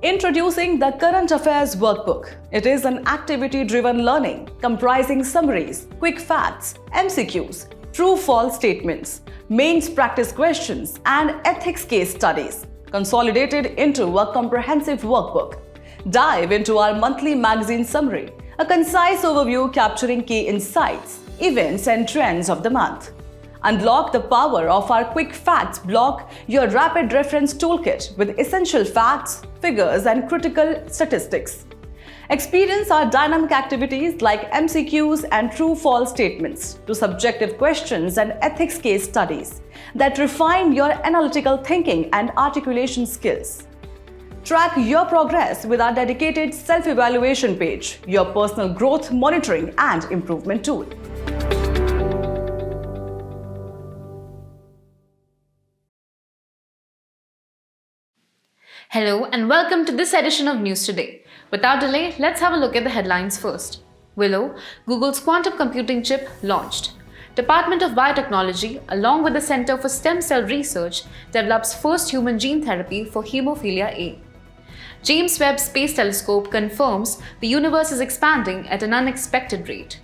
Introducing the Current Affairs Workbook. It is an activity-driven learning comprising summaries, quick facts, MCQs, true-false statements, mains practice questions, and ethics case studies, consolidated into a comprehensive workbook. Dive into our monthly magazine summary, a concise overview capturing key insights, events, and trends of the month. Unlock the power of our Quick Facts block, your rapid reference toolkit with essential facts, figures, and critical statistics. Experience our dynamic activities like MCQs and true-false statements to subjective questions and ethics case studies that refine your analytical thinking and articulation skills. Track your progress with our dedicated self-evaluation page, your personal growth monitoring and improvement tool. Hello and welcome to this edition of News Today. Without delay, let's have a look at the headlines first. Willow, Google's quantum computing chip, launched. Department of Biotechnology, along with the Center for Stem Cell Research, develops first human gene therapy for hemophilia A. James Webb Space Telescope confirms the universe is expanding at an unexpected rate.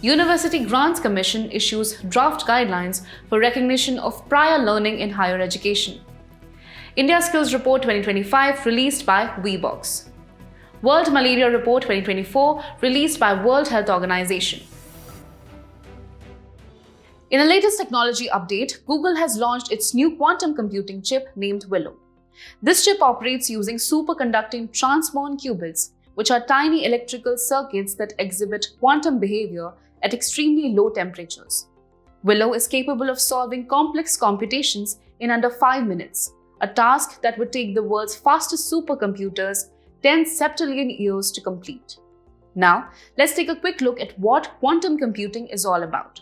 University Grants Commission issues draft guidelines for recognition of prior learning in higher education. India Skills Report 2025 released by WeBox. World Malaria Report 2024 released by World Health Organization. In the latest technology update, Google has launched its new quantum computing chip named Willow. This chip operates using superconducting transmon qubits, which are tiny electrical circuits that exhibit quantum behavior at extremely low temperatures. Willow is capable of solving complex computations in under 5 minutes, a task that would take the world's fastest supercomputers 10 septillion years to complete. Now, let's take a quick look at what quantum computing is all about.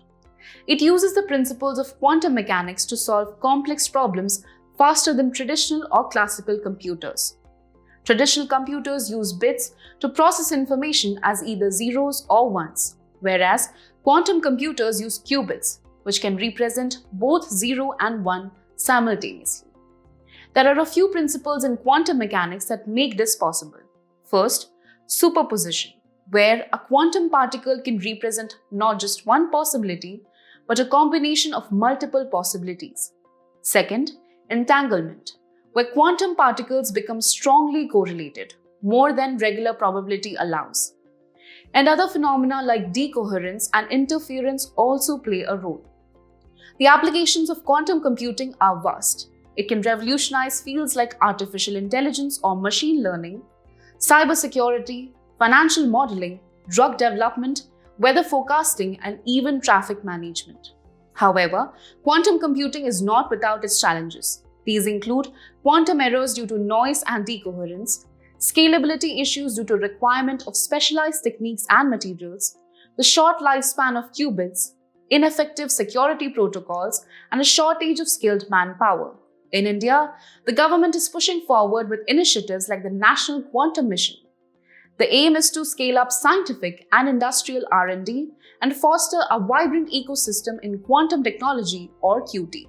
It uses the principles of quantum mechanics to solve complex problems faster than traditional or classical computers. Traditional computers use bits to process information as either zeros or ones, whereas quantum computers use qubits, which can represent both 0 and 1 simultaneously. There are a few principles in quantum mechanics that make this possible. First, superposition, where a quantum particle can represent not just one possibility, but a combination of multiple possibilities. Second, entanglement, where quantum particles become strongly correlated, more than regular probability allows. And other phenomena like decoherence and interference also play a role. The applications of quantum computing are vast. It can revolutionize fields like artificial intelligence or machine learning, cybersecurity, financial modeling, drug development, weather forecasting, and even traffic management. However, quantum computing is not without its challenges. These include quantum errors due to noise and decoherence, scalability issues due to requirement of specialized techniques and materials, the short lifespan of qubits, ineffective security protocols, and a shortage of skilled manpower. In India, the government is pushing forward with initiatives like the National Quantum Mission. The aim is to scale up scientific and industrial R&D and foster a vibrant ecosystem in quantum technology or QT.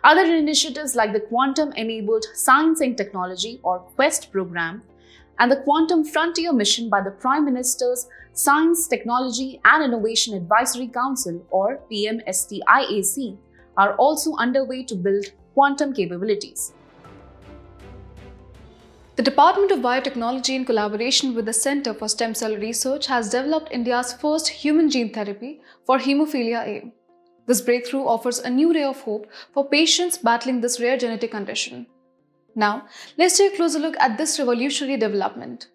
Other initiatives like the Quantum-Enabled Science and Technology or QUEST program and the Quantum Frontier Mission by the Prime Minister's Science, Technology and Innovation Advisory Council or PMSTIAC are also underway to build quantum capabilities. The Department of Biotechnology, in collaboration with the Center for Stem Cell Research, has developed India's first human gene therapy for hemophilia A. This breakthrough offers a new ray of hope for patients battling this rare genetic condition. Now, let's take a closer look at this revolutionary development.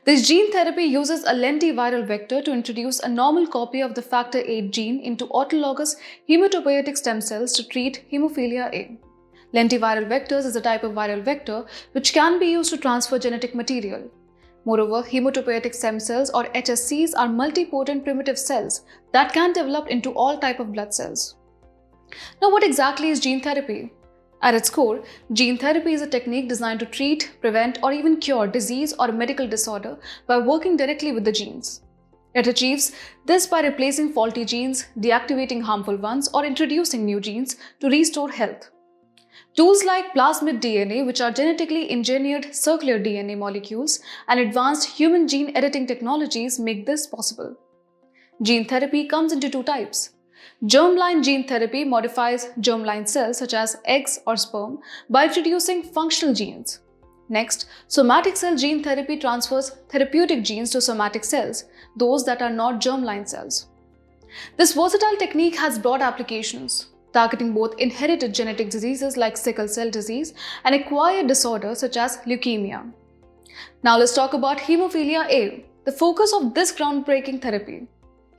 This gene therapy uses a lentiviral vector to introduce a normal copy of the factor VIII gene into autologous hematopoietic stem cells to treat hemophilia A. Lentiviral vectors is a type of viral vector which can be used to transfer genetic material. Moreover, hematopoietic stem cells or HSCs are multipotent primitive cells that can develop into all types of blood cells. Now, what exactly is gene therapy? At its core, gene therapy is a technique designed to treat, prevent, or even cure disease or medical disorder by working directly with the genes. It achieves this by replacing faulty genes, deactivating harmful ones, or introducing new genes to restore health. Tools like plasmid DNA, which are genetically engineered circular DNA molecules, and advanced human gene editing technologies make this possible. Gene therapy comes into two types. Germline gene therapy modifies germline cells such as eggs or sperm by introducing functional genes. Next, somatic cell gene therapy transfers therapeutic genes to somatic cells, those that are not germline cells. This versatile technique has broad applications, targeting both inherited genetic diseases like sickle cell disease and acquired disorders such as leukemia. Now let's talk about hemophilia A, the focus of this groundbreaking therapy.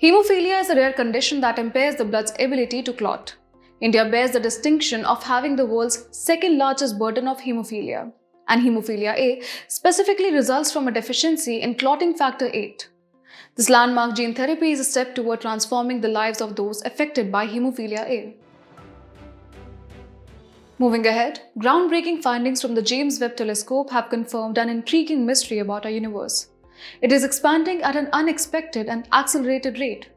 Hemophilia is a rare condition that impairs the blood's ability to clot. India bears the distinction of having the world's second largest burden of hemophilia, and hemophilia A specifically results from a deficiency in clotting factor 8. This landmark gene therapy is a step toward transforming the lives of those affected by hemophilia A. Moving ahead, groundbreaking findings from the James Webb Telescope have confirmed an intriguing mystery about our universe. It is expanding at an unexpected and accelerated rate.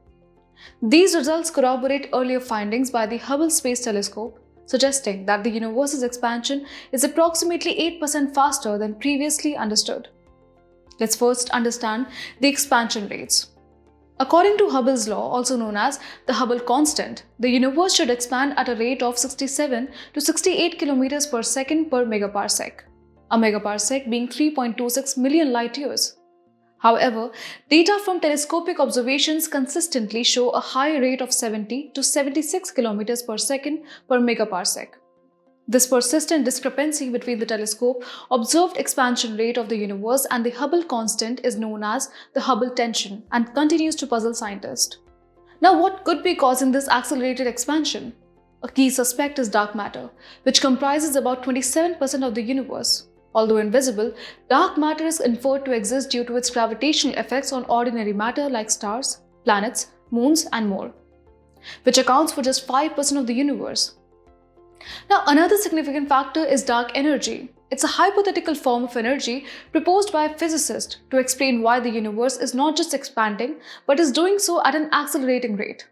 These results corroborate earlier findings by the Hubble Space Telescope, suggesting that the universe's expansion is approximately 8% faster than previously understood. Let's first understand the expansion rates. According to Hubble's law, also known as the Hubble constant, the universe should expand at a rate of 67 to 68 km per second per megaparsec, a megaparsec being 3.26 million light years. However, data from telescopic observations consistently show a higher rate of 70 to 76 km per second per megaparsec. This persistent discrepancy between the telescope observed expansion rate of the universe and the Hubble constant is known as the Hubble tension and continues to puzzle scientists. Now, what could be causing this accelerated expansion? A key suspect is dark matter, which comprises about 27% of the universe. Although invisible, dark matter is inferred to exist due to its gravitational effects on ordinary matter like stars, planets, moons, and more, which accounts for just 5% of the universe. Now, another significant factor is dark energy. It's a hypothetical form of energy proposed by a physicist to explain why the universe is not just expanding, but is doing so at an accelerating rate.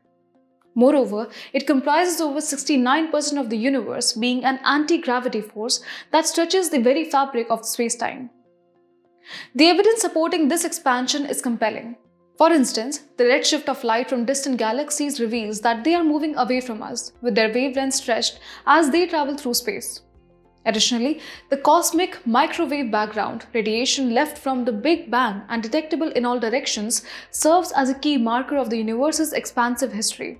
Moreover, it comprises over 69% of the universe, being an anti-gravity force that stretches the very fabric of space-time. The evidence supporting this expansion is compelling. For instance, the redshift of light from distant galaxies reveals that they are moving away from us, with their wavelengths stretched as they travel through space. Additionally, the cosmic microwave background radiation left from the Big Bang and detectable in all directions serves as a key marker of the universe's expansive history.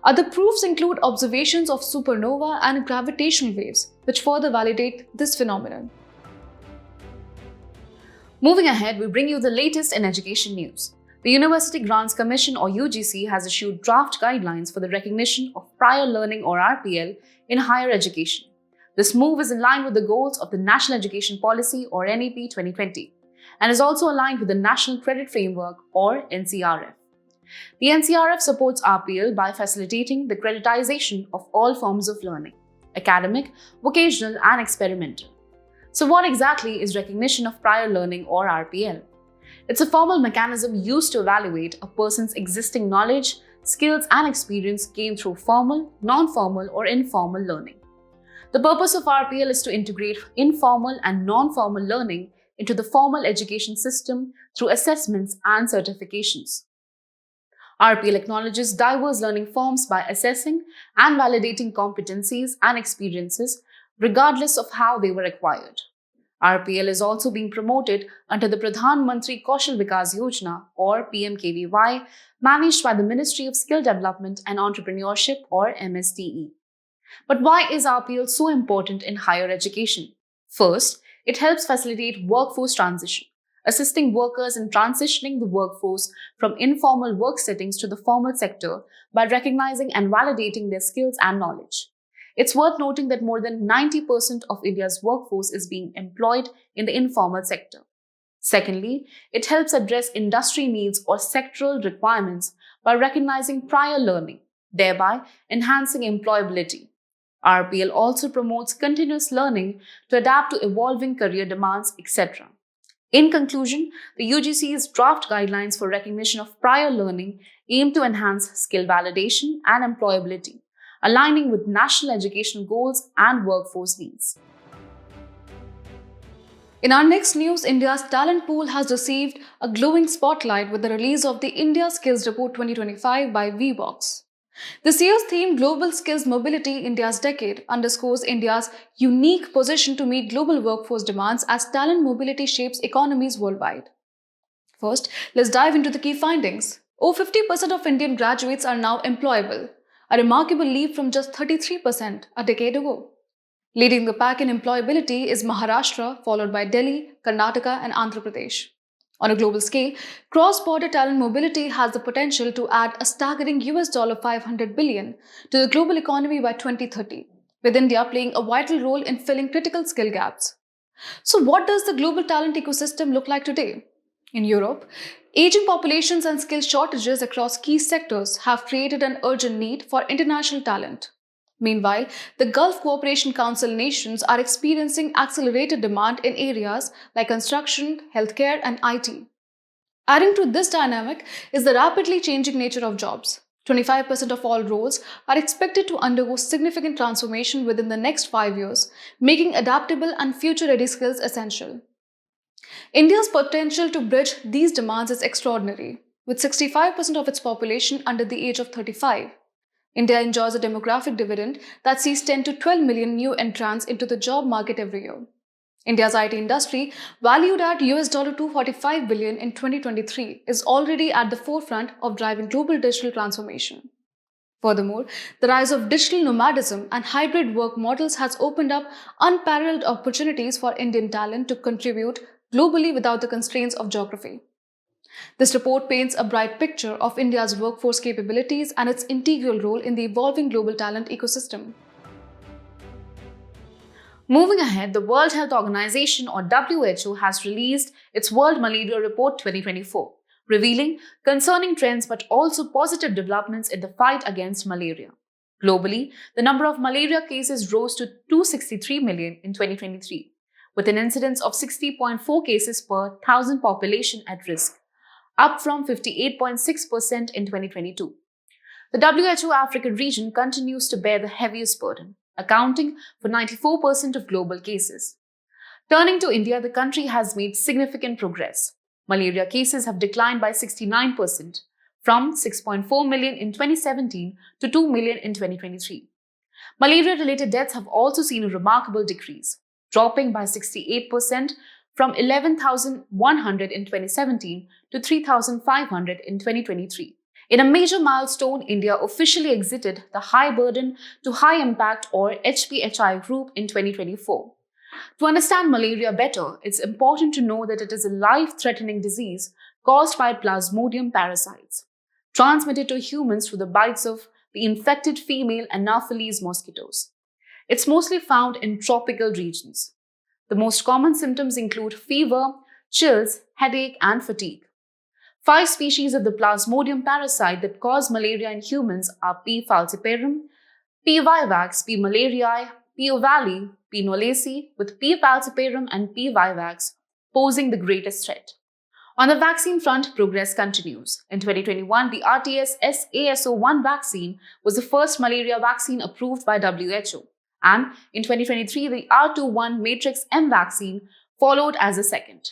Other proofs include observations of supernova and gravitational waves, which further validate this phenomenon. Moving ahead, we bring you the latest in education news. The University Grants Commission or UGC has issued draft guidelines for the recognition of prior learning or RPL in higher education. This move is in line with the goals of the National Education Policy or NEP 2020 and is also aligned with the National Credit Framework or NCRF. The NCRF supports RPL by facilitating the creditization of all forms of learning, academic, vocational, and experimental. So what exactly is recognition of prior learning or RPL? It's a formal mechanism used to evaluate a person's existing knowledge, skills, and experience gained through formal, non-formal, or informal learning. The purpose of RPL is to integrate informal and non-formal learning into the formal education system through assessments and certifications. RPL acknowledges diverse learning forms by assessing and validating competencies and experiences regardless of how they were acquired. RPL is also being promoted under the Pradhan Mantri Kaushal Vikas Yojana or PMKVY, managed by the Ministry of Skill Development and Entrepreneurship or MSDE. But why is RPL so important in higher education? First, it helps facilitate workforce transition, assisting workers in transitioning the workforce from informal work settings to the formal sector by recognizing and validating their skills and knowledge. It's worth noting that more than 90% of India's workforce is being employed in the informal sector. Secondly, it helps address industry needs or sectoral requirements by recognizing prior learning, thereby enhancing employability. RPL also promotes continuous learning to adapt to evolving career demands, etc. In conclusion, the UGC's draft guidelines for recognition of prior learning aim to enhance skill validation and employability, aligning with national education goals and workforce needs. In our next news, India's talent pool has received a glowing spotlight with the release of the India Skills Report 2025 by VBox. This year's theme, Global Skills Mobility, India's Decade, underscores India's unique position to meet global workforce demands as talent mobility shapes economies worldwide. First, let's dive into the key findings. Over 50% of Indian graduates are now employable, a remarkable leap from just 33% a decade ago. Leading the pack in employability is Maharashtra, followed by Delhi, Karnataka, and Andhra Pradesh. On a global scale, cross-border talent mobility has the potential to add a staggering $500 billion to the global economy by 2030, with India playing a vital role in filling critical skill gaps. So what does the global talent ecosystem look like today? In Europe, aging populations and skill shortages across key sectors have created an urgent need for international talent. Meanwhile, the Gulf Cooperation Council nations are experiencing accelerated demand in areas like construction, healthcare, and IT. Adding to this dynamic is the rapidly changing nature of jobs. 25% of all roles are expected to undergo significant transformation within the next 5 years, making adaptable and future-ready skills essential. India's potential to bridge these demands is extraordinary, with 65% of its population under the age of 35. India enjoys a demographic dividend that sees 10 to 12 million new entrants into the job market every year. India's IT industry, valued at $245 billion in 2023, is already at the forefront of driving global digital transformation. Furthermore, the rise of digital nomadism and hybrid work models has opened up unparalleled opportunities for Indian talent to contribute globally without the constraints of geography. This report paints a bright picture of India's workforce capabilities and its integral role in the evolving global talent ecosystem. Moving ahead, the World Health Organization or WHO has released its World Malaria Report 2024, revealing concerning trends but also positive developments in the fight against malaria. Globally, the number of malaria cases rose to 263 million in 2023, with an incidence of 60.4 cases per 1,000 population at risk, up from 58.6% in 2022. The WHO African region continues to bear the heaviest burden, accounting for 94% of global cases. Turning to India, the country has made significant progress. Malaria cases have declined by 69%, from 6.4 million in 2017 to 2 million in 2023. Malaria-related deaths have also seen a remarkable decrease, dropping by 68% from 11,100 in 2017 to 3,500 in 2023. In a major milestone, India officially exited the high burden to high impact or HPHI group in 2024. To understand malaria better, it's important to know that it is a life-threatening disease caused by Plasmodium parasites, transmitted to humans through the bites of the infected female Anopheles mosquitoes. It's mostly found in tropical regions. The most common symptoms include fever, chills, headache, and fatigue. 5 species of the Plasmodium parasite that cause malaria in humans are P. falciparum, P. vivax, P. malariae, P. ovale, P. knowlesi, with P. falciparum and P. vivax posing the greatest threat. On the vaccine front, progress continues. In 2021, the RTS-AS01 vaccine was the first malaria vaccine approved by WHO. And in 2023, the R21 Matrix M vaccine followed as a second.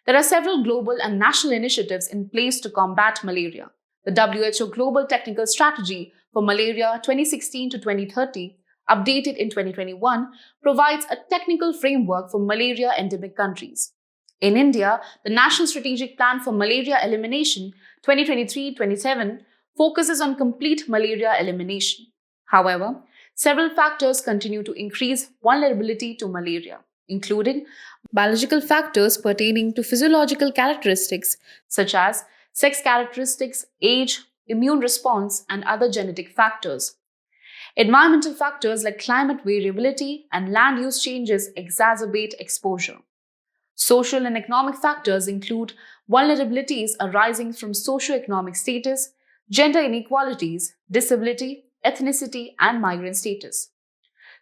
There are several global and national initiatives in place to combat malaria. The WHO Global Technical Strategy for Malaria 2016 to 2030, updated in 2021, provides a technical framework for malaria endemic countries. In India, the National Strategic Plan for Malaria Elimination 2023-27 focuses on complete malaria elimination. However, several factors continue to increase vulnerability to malaria, including biological factors pertaining to physiological characteristics such as sex characteristics, age, immune response, and other genetic factors. Environmental factors like climate variability and land use changes exacerbate exposure. Social and economic factors include vulnerabilities arising from socioeconomic status, gender inequalities, disability, ethnicity, and migrant status.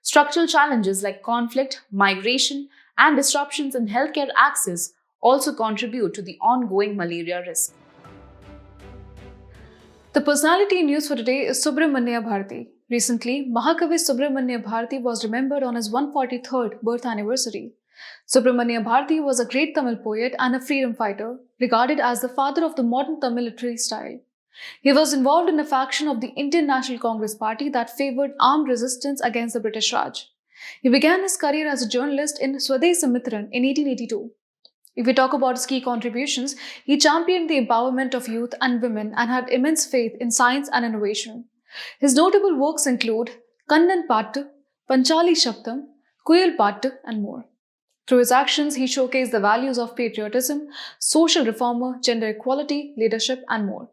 Structural challenges like conflict, migration, and disruptions in healthcare access also contribute to the ongoing malaria risk. The personality news for today is Subramanya Bharati. Recently, Mahakavi Subramanya Bharati was remembered on his 143rd birth anniversary. Subramanya Bharati was a great Tamil poet and a freedom fighter, regarded as the father of the modern Tamil literary style. He was involved in a faction of the Indian National Congress Party that favored armed resistance against the British Raj. He began his career as a journalist in Swadesamitran in 1882. If we talk about his key contributions, he championed the empowerment of youth and women and had immense faith in science and innovation. His notable works include Kannan Pattu, Panchali Shabdam, Kuyal Pattu, and more. Through his actions, he showcased the values of patriotism, social reformer, gender equality, leadership, and more.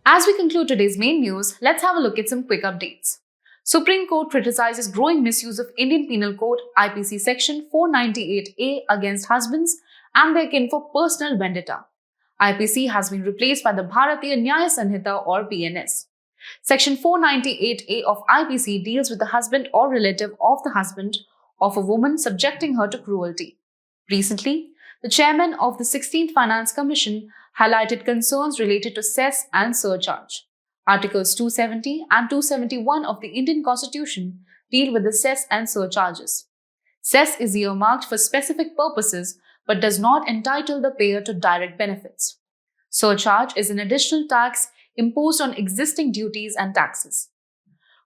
As we conclude today's main news, let's have a look at some quick updates. Supreme Court criticizes growing misuse of Indian Penal Code IPC Section 498A against husbands and their kin for personal vendetta. IPC has been replaced by the Bharatiya Nyaya Sanhita or BNS. Section 498A of IPC deals with the husband or relative of the husband of a woman subjecting her to cruelty. Recently, the chairman of the 16th Finance Commission highlighted concerns related to cess and surcharge. Articles 270 and 271 of the Indian Constitution deal with the cess and surcharges. Cess is earmarked for specific purposes but does not entitle the payer to direct benefits. Surcharge is an additional tax imposed on existing duties and taxes.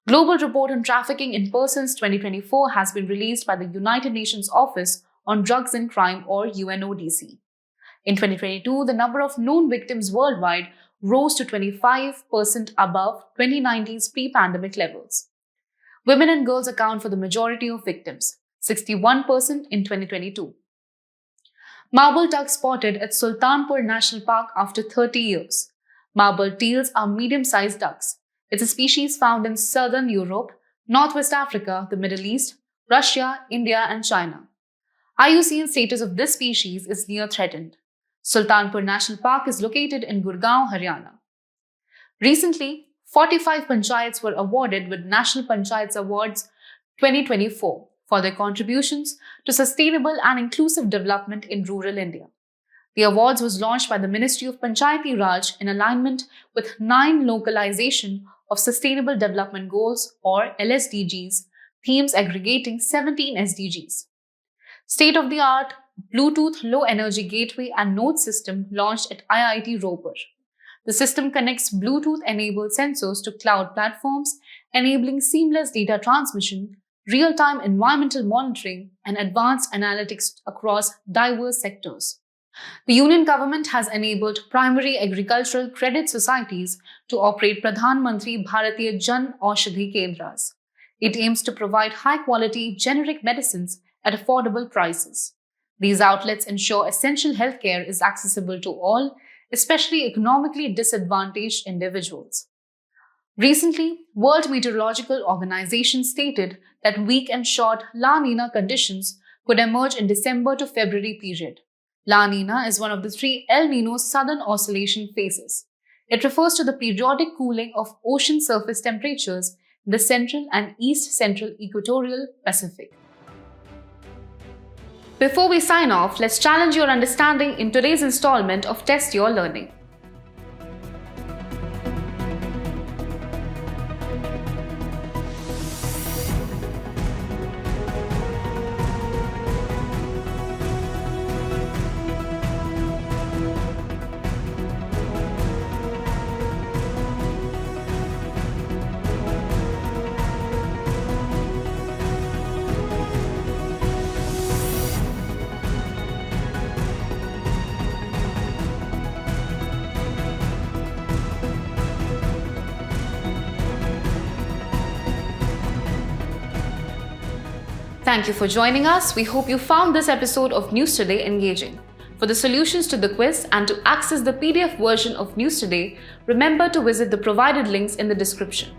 Global Report on Trafficking in Persons 2024 has been released by the United Nations Office on Drugs and Crime or UNODC. In 2022, the number of known victims worldwide rose to 25% above 2019's pre-pandemic levels. Women and girls account for the majority of victims, 61% in 2022. Marble duck spotted at Sultanpur National Park after 30 years. Marble teals are medium-sized ducks. It's a species found in southern Europe, Northwest Africa, the Middle East, Russia, India, and China. IUCN status of this species is near threatened. Sultanpur National Park is located in Gurgaon, Haryana. Recently, 45 panchayats were awarded with National Panchayats Awards 2024 for their contributions to sustainable and inclusive development in rural India. The awards was launched by the Ministry of Panchayati Raj in alignment with 9 localization of Sustainable Development Goals or LSDGs, themes aggregating 17 SDGs. State-of-the-art Bluetooth Low Energy Gateway and Node System launched at IIT Ropar. The system connects Bluetooth-enabled sensors to cloud platforms, enabling seamless data transmission, real-time environmental monitoring, and advanced analytics across diverse sectors. The Union government has enabled primary agricultural credit societies to operate Pradhan Mantri Bharatiya Jan Aushadhi Kendras. It aims to provide high-quality generic medicines at affordable prices. These outlets ensure essential healthcare is accessible to all, especially economically disadvantaged individuals. Recently, World Meteorological Organization stated that weak and short La Nina conditions could emerge in December to February period. La Nina is one of the 3 El Nino southern oscillation phases. It refers to the periodic cooling of ocean surface temperatures in the central and east-central equatorial Pacific. Before we sign off, let's challenge your understanding in today's installment of Test Your Learning. Thank you for joining us. We hope you found this episode of News Today engaging. For the solutions to the quiz and to access the PDF version of News Today, remember to visit the provided links in the description.